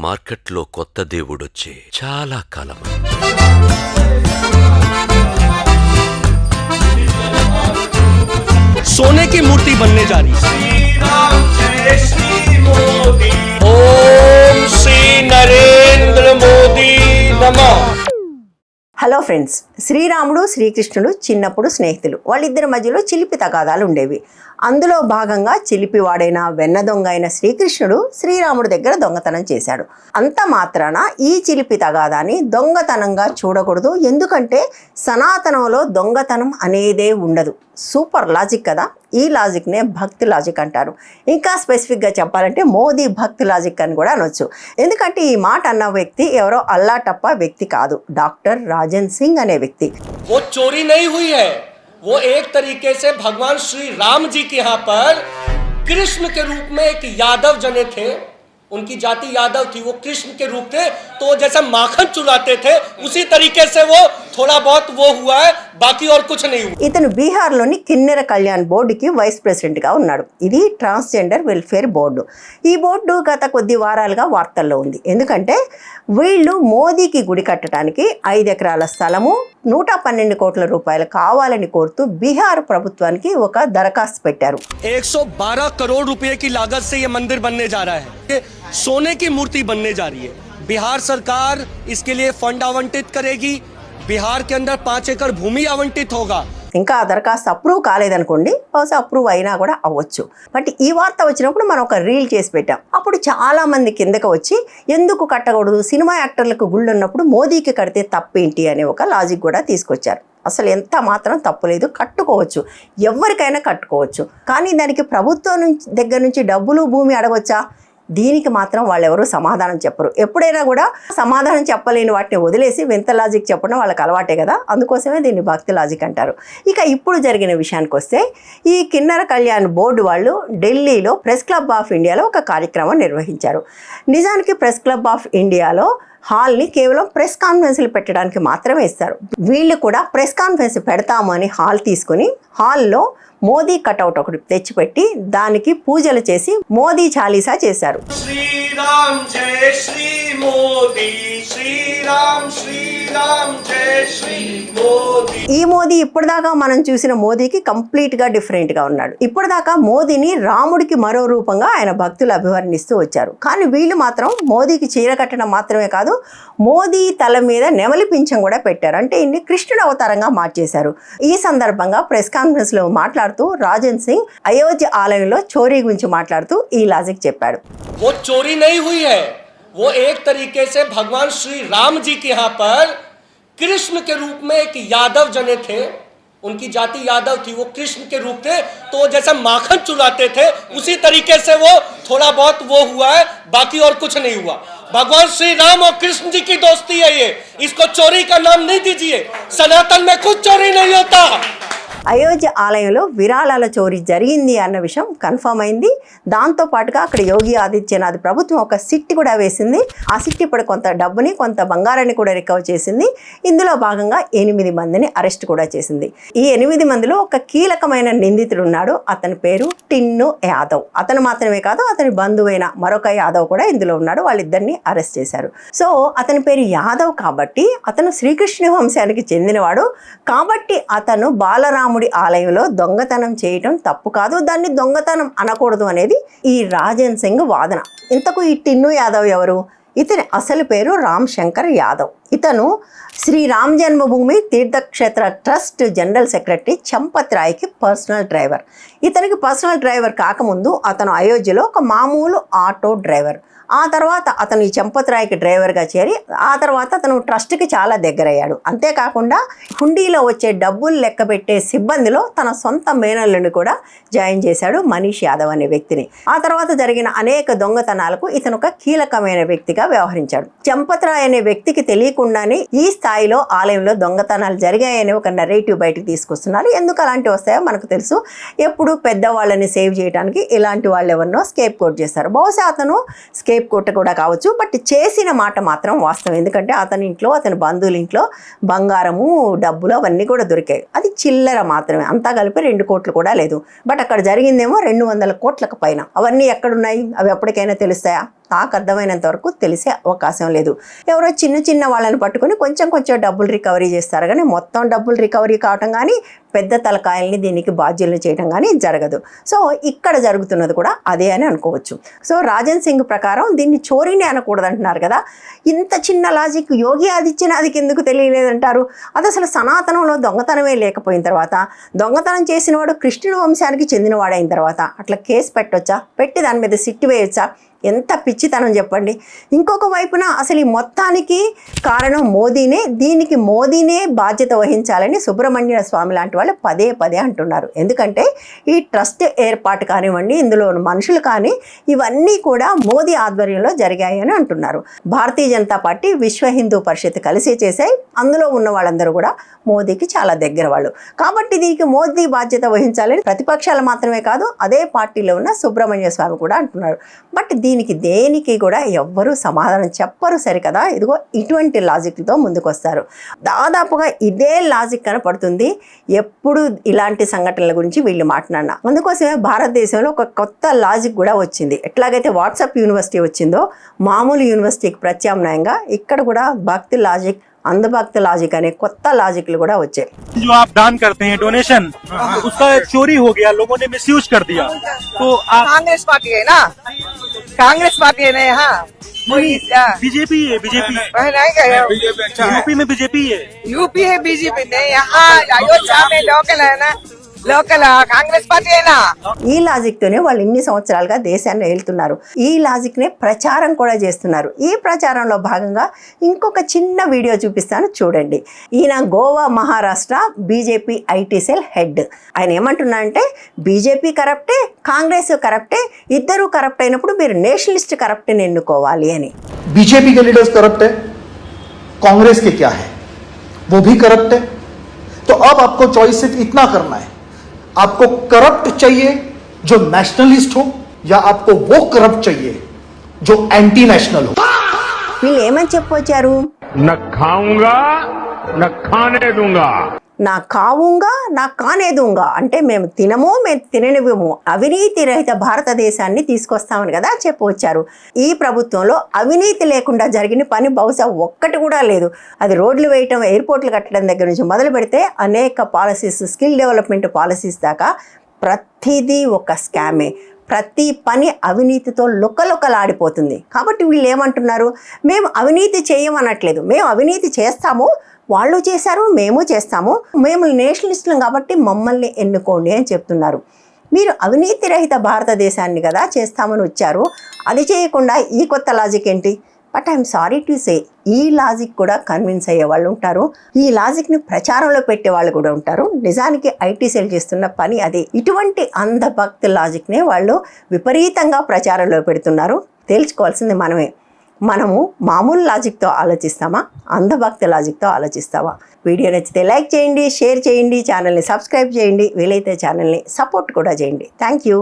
మార్కెట్లో కొత్త దేవుడొచ్చే చాలా కాలం. सोने की मूर्ति बनने जा रही है. श्री राम जय श्री मोदी. ओम श्री नरेंद्र मोदी नमः. హలో ఫ్రెండ్స్, శ్రీరాముడు శ్రీకృష్ణుడు చిన్నప్పుడు స్నేహితులు. వాళ్ళిద్దరి మధ్యలో చిలిపి తగాదాలు ఉండేవి. అందులో భాగంగా చిలిపివాడైన వెన్న దొంగ అయిన శ్రీకృష్ణుడు శ్రీరాముడి దగ్గర దొంగతనం చేశాడు. అంత మాత్రాన ఈ చిలిపి తగాదాన్ని దొంగతనంగా చూడకూడదు. ఎందుకంటే సనాతనంలో దొంగతనం అనేదే ఉండదు. సూపర్ లాజిక్ కదా. ఈ లాజిక్నే భక్తి లాజిక్ అంటారు. ఇంకా స్పెసిఫిక్గా చెప్పాలంటే మోదీ భక్తి లాజిక్ అని కూడా అనొచ్చు. ఎందుకంటే ఈ మాట అన్న వ్యక్తి ఎవరో అల్లాటప్ప వ్యక్తి కాదు, డాక్టర్ రాజన్ సింగ్ అనే వ్యక్తి. वो चोरी नहीं हुई है, वो एक तरीके से भगवान श्री राम जी के यहाँ पर कृष्ण के रूप में एक यादव जने थे, उनकी जाति यादव थी, वो कृष्ण के रूप थे, तो जैसे माखन चुराते थे उसी तरीके से वो थोड़ा बहुत वो हुआ है, बाकी और कुछ नहीं हुआ. ఇతను బీహార్లోని కిన్నెర కళ్యాణ్ బోర్డుకి వైస్ ప్రెసిడెంట్గా ఉన్నాడు. ఇది ట్రాన్స్జెండర్ వెల్ఫేర్ బోర్డు. ఈ బోర్డు గత కొద్ది వారాలుగా వార్తల్లో ఉంది. ఎందుకంటే వీళ్ళు మోదీకి గుడి కట్టడానికి 5 ఎకరాల స్థలము 112 కోట్ల రూపాయలు కావాలని కోరుతూ బీహార్ ప్రభుత్వానికి ఒక దరఖాస్తు పెట్టారు. 112 करोड़ रुपए की लागत से ये मंदिर बनने जा रहा है. ये सोने की मूर्ति बनने जा रही है. बिहार सरकार इसके लिए फंड आवंटित करेगी. बिहार के अंदर 5 एकड़ भूमि आवंटित होगा. ఇంకా ఆ దరఖాస్తు అప్రూవ్ కాలేదనుకోండి, బహుశా అప్రూవ్ అయినా కూడా అవ్వచ్చు. బట్ ఈ వార్త వచ్చినప్పుడు మనం ఒక రీల్ చేసి పెట్టాం. అప్పుడు చాలా మంది కిందకు వచ్చి ఎందుకు కట్టకూడదు, సినిమా యాక్టర్లకు గుళ్ళు ఉన్నప్పుడు మోదీకి కడితే తప్పేంటి అనే ఒక లాజిక్ కూడా తీసుకొచ్చారు. అసలు ఎంత మాత్రం తప్పులేదు, కట్టుకోవచ్చు, ఎవరికైనా కట్టుకోవచ్చు. కానీ దానికి ప్రభుత్వం దగ్గర నుంచి డబ్బులు భూమి అడగొచ్చా? దీనికి మాత్రం వాళ్ళెవరూ సమాధానం చెప్పరు. ఎప్పుడైనా కూడా సమాధానం చెప్పలేని వాటిని వదిలేసి వింత లాజిక్ చెప్పడం వాళ్ళకి అలవాటే కదా. అందుకోసమే దీన్ని భక్తి లాజిక్ అంటారు. ఇక ఇప్పుడు జరిగిన విషయానికి వస్తే, ఈ కిన్నెర కళ్యాణ్ బోర్డు వాళ్ళు ఢిల్లీలో ప్రెస్ క్లబ్ ఆఫ్ ఇండియాలో ఒక కార్యక్రమం నిర్వహించారు. నిజానికి ప్రెస్ క్లబ్ ఆఫ్ ఇండియాలో హాల్ని కేవలం ప్రెస్ కాన్ఫరెన్స్లు పెట్టడానికి మాత్రమే ఇస్తారు. వీళ్ళు కూడా ప్రెస్ కాన్ఫరెన్స్ పెడతాము అని హాల్ తీసుకుని హాల్లో మోదీ కటౌట్ ఒకటి తెచ్చిపెట్టి దానికి పూజలు చేసి మోదీ చాలీసా చేశారు. శ్రీరామ్ జయ శ్రీ మోదీ, శ్రీరామ్ శ్రీరామ్ జయ శ్రీ మోదీ. ఈ మోదీ ఇప్పటిదాకా మనం చూసిన మోదీకి కంప్లీట్గా డిఫరెంట్గా ఉన్నాడు. ఇప్పటిదాకా మోదీని రాముడికి మరో రూపంగా ఆయన భక్తులు అభివర్ణిస్తూ వచ్చారు. కానీ వీళ్ళు మాత్రం మోదీకి చీర కట్టడం మాత్రమే కాదు, మోదీ తల మీద నెమలి పింఛం కూడా పెట్టారు. అంటే ఇన్ని కృష్ణుడు అవతారంగా మార్చేశారు. ఈ సందర్భంగా ప్రెస్ కాన్ఫరెన్స్లో మాట్లాడుతూ రాజన్ సింగ్ అయోధ్య ఆలయంలో చోరీ గురించి మాట్లాడుతూ ఈ లాజిక్ చెప్పాడు. वो चोरी नहीं हुई है, वो एक तरीके से भगवान श्री राम जी के यहाँ पर कृष्ण के रूप में एक यादव जने थे, उनकी जाति यादव थी, वो कृष्ण के रूप थे, तो जैसे माखन चुराते थे उसी तरीके से वो थोड़ा बहुत वो हुआ है, बाकी और कुछ नहीं हुआ. भगवान श्री राम और कृष्ण जी की दोस्ती है ये, इसको चोरी का नाम नहीं दीजिए. सनातन में कुछ चोरी नहीं होता. అయోధ్య ఆలయంలో విరాళాల చోరీ జరిగింది అన్న విషయం కన్ఫర్మ్ అయింది. దాంతోపాటుగా అక్కడ యోగి ఆదిత్యనాథ్ ప్రభుత్వం ఒక సిట్ కూడా వేసింది. ఆ సిట్ ఇప్పుడు కొంత డబ్బుని కొంత బంగారాన్ని కూడా రికవర్ చేసింది. ఇందులో భాగంగా 8 మందిని అరెస్ట్ కూడా చేసింది. ఈ 8 మందిలో ఒక కీలకమైన నిందితుడు ఉన్నాడు. అతని పేరు టిన్ను యాదవ్. అతను మాత్రమే కాదు, అతని బంధువైన మరొక యాదవ్ కూడా ఇందులో ఉన్నాడు. వాళ్ళిద్దరిని అరెస్ట్ చేశారు. సో అతని పేరు యాదవ్ కాబట్టి అతను శ్రీకృష్ణ వంశానికి చెందినవాడు కాబట్టి అతను బాలరాముడి ఆలయంలో దొంగతనం చేయటం తప్పు కాదు, దాన్ని దొంగతనం అనకూడదు అనేది ఈ రాజన్ సింగ్ వాదన. ఇంతకు ఈ టిన్ను యాదవ్ ఎవరు? ఇతని అసలు పేరు రామ్ శంకర్ యాదవ్. ఇతను Shri Ram Janmabhoomi Teerth Kshetra trust general secretary Champat రాయ్కి పర్సనల్ డ్రైవర్. ఇతనికి పర్సనల్ డ్రైవర్ కాకముందు అతను అయోధ్యలో ఒక మామూలు ఆటో డ్రైవర్. ఆ తర్వాత అతను ఈ చంపత్ రాయ్కి డ్రైవర్గా చేరి ఆ తర్వాత అతను ట్రస్ట్కి చాలా దగ్గరయ్యాడు. అంతేకాకుండా హుండీలో వచ్చే డబ్బులు లెక్క పెట్టే సిబ్బందిలో తన సొంత మేనల్లుని కూడా జాయిన్ చేశాడు, మనీష్ యాదవ్ అనే వ్యక్తిని. ఆ తర్వాత జరిగిన అనేక దొంగతనాలకు ఇతను ఒక కీలకమైన వ్యక్తిగా వ్యవహరించాడు. చంపత్ రాయ్ అనే వ్యక్తికి తెలియకుండానే ఈ స్థాయిలో ఆలయంలో దొంగతనాలు జరిగాయని ఒక నెరేటివ్ బయటకు తీసుకొస్తున్నారు. ఎందుకు అలాంటివి వస్తాయో మనకు తెలుసు. ఎప్పుడు పెద్దవాళ్ళని సేవ్ చేయడానికి ఇలాంటి వాళ్ళు ఎవరినో స్కేప్ కోట్ చేస్తారు. బహుశా అతను రేప్ కొట్ట కూడా కావచ్చు, బట్ చేసిన మాట మాత్రం వాస్తవం. ఎందుకంటే అతని ఇంట్లో, అతని బంధువుల ఇంట్లో బంగారము, డబ్బులు అవన్నీ కూడా దొరికాయి. అది చిల్లర మాత్రమే, అంతా కలిపి 2 కోట్లు కూడా లేదు. బట్ అక్కడ జరిగిందేమో 200 కోట్లకు పైన. అవన్నీ ఎక్కడున్నాయి? అవి ఎప్పటికైనా తెలుస్తాయా? నాకు అర్థమైనంత వరకు తెలిసే అవకాశం లేదు. ఎవరో చిన్న చిన్న వాళ్ళని పట్టుకొని కొంచెం కొంచెం డబ్బులు రికవరీ చేస్తారు, కానీ మొత్తం డబ్బులు రికవరీ కావటం కానీ పెద్ద తలకాయల్ని దీనికి బాధ్యులను చేయడం కానీ జరగదు. సో ఇక్కడ జరుగుతున్నది కూడా అదే అని అనుకోవచ్చు. సో రాజన్ సింగ్ ప్రకారం దీన్ని చోరీని అనకూడదు అంటున్నారు కదా. ఇంత చిన్న లాజిక్ యోగి ఆదిత్యనాథ్కి ఎందుకు తెలియలేదంటారు? అది అసలు సనాతనంలో దొంగతనమే లేకపోయిన తర్వాత, దొంగతనం చేసినవాడు కృష్ణుని వంశానికి చెందినవాడైన తర్వాత అట్లా కేసు పెట్టొచ్చా? పెట్టి దాని మీద సిట్టు వేయొచ్చా? ఎంత పిచ్చితనం చెప్పండి. ఇంకొక వైపున అసలు ఈ మొత్తానికి కారణం మోదీనే, దీనికి మోదీనే బాధ్యత వహించాలని సుబ్రహ్మణ్య స్వామి లాంటి వాళ్ళు పదే పదే అంటున్నారు. ఎందుకంటే ఈ ట్రస్ట్ ఏర్పాటు కానివ్వండి, ఇందులో మనుషులు కానీ ఇవన్నీ కూడా మోదీ ఆధ్వర్యంలో జరిగాయి అని అంటున్నారు. భారతీయ జనతా పార్టీ, విశ్వ హిందూ పరిషత్ కలిసి చేశాయి. అందులో ఉన్న వాళ్ళందరూ కూడా మోదీకి చాలా దగ్గర వాళ్ళు. కాబట్టి దీనికి మోదీ బాధ్యత వహించాలని ప్రతిపక్షాలు మాత్రమే కాదు, అదే పార్టీలో ఉన్న సుబ్రహ్మణ్య స్వామి కూడా అంటున్నారు. బట్ దీనికి దేనికి కూడా ఎవ్వరూ సమాధానం చెప్పరు సరికదా. ఇదిగో ఇటువంటి లాజిక్లతో ముందుకు వస్తారు. దాదాపుగా ఇదే లాజిక్ కనపడుతుంది ఎప్పుడు ఇలాంటి సంఘటనల గురించి వీళ్ళు మాట్లాడినా. అందుకోసమే భారతదేశంలో ఒక కొత్త లాజిక్ కూడా వచ్చింది. ఎట్లాగైతే వాట్సాప్ యూనివర్సిటీ వచ్చిందో మామూలు యూనివర్సిటీకి ప్రత్యామ్నాయంగా ఇక్కడ కూడా భక్తి లాజిక్, अंधभक्त लॉजिक अने కొత్త లాజిక్లు కూడా వచ్చాయి. जो आप दान करते हैं डोनेशन, उसका चोरी हो गया, लोगों ने मिसयूज कर दिया, तो आप कांग्रेस पार्टी है ना, कांग्रेस पार्टी है ना यहाँ बीजेपी है, बीजेपी यूपी में बीजेपी है, यूपी है बीजेपी नहीं, यहाँ अयोध्या में लोकल है ना, లోకల్ కాంగ్రెస్ పార్టీనా. ఈ లాజిక్ తోనే వాళ్ళు ఇన్ని సంవత్సరాలుగా దేశాన్ని ఏలుతున్నారు. ఈ లాజిక్ నే ప్రచారం కూడా చేస్తున్నారు. ఈ ప్రచారంలో భాగంగా ఇంకొక చిన్న వీడియో చూపిస్తాను చూడండి. ఈయన Goa, Maharashtra BJP IT cell head. ఆయన ఏమంటున్నా అంటే బీజేపీ కరప్టే, కాంగ్రెస్ కరప్టే, ఇద్దరు కరప్ట్ అయినప్పుడు మీరు నేషనలిస్ట్ కరప్ట్ని ఎన్నుకోవాలి అని. बीजेपी के लीडर्स करप्ट है, कांग्रेस के क्या है, वो भी करप्ट है. तो अब आपको चॉइस सिर्फ इतना करना है, आपको करप्ट चाहिए जो नेशनलिस्ट हो, या आपको वो करप्ट चाहिए जो एंटी नेशनल हो. వీళ్ళు ఏమని చెప్పొచ్చారు? न खाऊंगा न खाने दूंगा, నా కావుంగా నా కానేదుంగా అంటే మేము తినము, మేము తిననివ్వము, అవినీతి రహిత భారతదేశాన్ని తీసుకొస్తామని కదా చెప్పొచ్చారు. ఈ ప్రభుత్వంలో అవినీతి లేకుండా జరిగిన పని బహుశా ఒక్కటి కూడా లేదు. అది రోడ్లు వేయటం, ఎయిర్పోర్ట్లు కట్టడం దగ్గర నుంచి మొదలు పెడితే అనేక పాలసీస్, స్కిల్ డెవలప్మెంట్ పాలసీస్ దాకా ప్రతిదీ ఒక స్కామే. ప్రతి పని అవినీతితో లొక్కలొక్కలాడిపోతుంది. కాబట్టి వీళ్ళు ఏమంటున్నారు? మేము అవినీతి చేయమనట్లేదు, మేము అవినీతి చేస్తాము, వాళ్ళు చేశారు, మేము చేస్తాము, మేము నేషనలిస్టులం కాబట్టి మమ్మల్ని ఎన్నుకోండి అని చెప్తున్నారు. మీరు అవినీతి రహిత భారతదేశాన్ని కదా చేస్తామని వచ్చారు, అది చేయకుండా ఈ కొత్త లాజిక్ ఏంటి? But I'm sorry to say, ఈ లాజిక్ కూడా కన్విన్స్ అయ్యే వాళ్ళు ఉంటారు, ఈ లాజిక్ని ప్రచారంలో పెట్టే వాళ్ళు కూడా ఉంటారు. నిజానికి ఐటీ సెల్ చేస్తున్న పని అదే. ఇటువంటి అంధభక్తి లాజిక్నే వాళ్ళు విపరీతంగా ప్రచారంలో పెడుతున్నారు. తేల్చుకోవాల్సింది మనము మామూలు లాజిక్తో ఆలోచిస్తామా, అంధభక్తి లాజిక్తో ఆలోచిస్తామా? వీడియో నచ్చితే లైక్ చేయండి, షేర్ చేయండి, ఛానల్ని సబ్స్క్రైబ్ చేయండి, వీలైతే ఛానల్ని సపోర్ట్ కూడా చేయండి. Thank you.